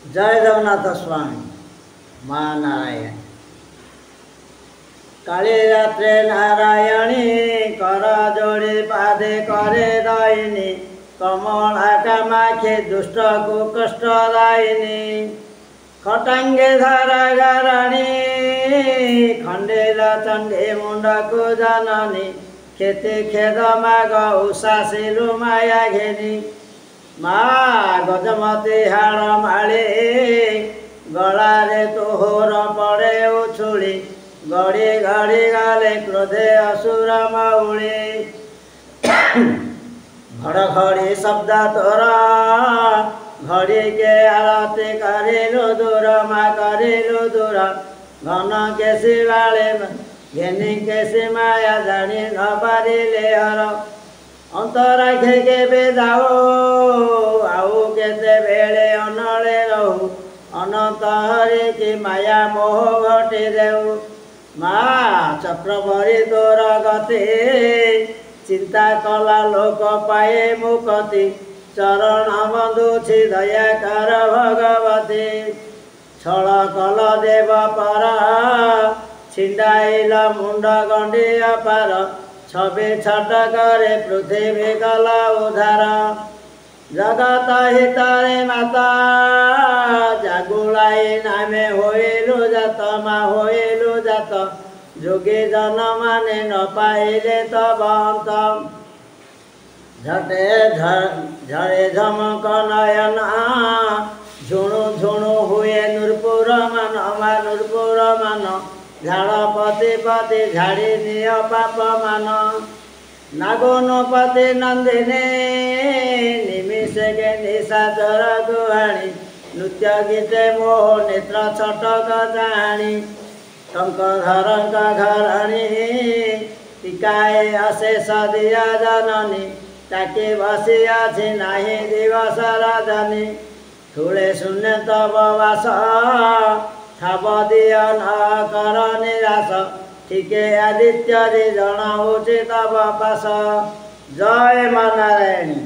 जय जगन्नाथ स्वामी माँ नारायण। काली रात्रे नारायणी कर जोड़ी पादे करे दायिनी कमला कामाक्षी दुष्ट को कष्ट दायिनी खटांगे धारा गाराणी खंडेर चंडी मुंड को जननी खेती खेद माग उषा सिलु माया घेनी माँ गजमती हाड़ माड़ी गलारे तोहर पड़े उछुली गड़ी गड़ी गले क्रोधे असुर मौली घड़घड़ी शब्द तोर घड़ी के आरती करिलु दूर माँ करिलु दूर घन केसी बाले घेनी केसी माया जानी न पारिले हर अंतराखे केबे जाओ आउ केते बेले अनले रहू अनंत हरि की माया मोह घटी देऊ माँ चक्र भरी तोर गति चिंता कला लोक पाए मुक्ति चरण बंधुछि दया कर भगवती छल कल देव पर छिंडाइल मुंड गंडी अपार छवि छट करे पृथ्वी कला उधार जगत हितरे माता जागुलाई नामे होइलु जात माँ होइलु जात जोगी जन माने न पाइले तब अंत झटे झड़े झमक नयन झुणु झुणु हुए नूरपुर मान मा नूरपुर मान झाड़ पति पति झाड़ी निय पाप मान नागोनपति नंदिनी निमिषे के निशाचर गुहाणी नृत्य गीते मोह नेत्र छटक जाणी टंकधर घरणी टिकाए अशेष दिया जननी ताके बसी अछि नाही दिवस राजनी थूले शून्य तब वास ठाब दिय न कर निराश ठीके आदित्य जनाऊछि तब पास। जय माँ नारायणी।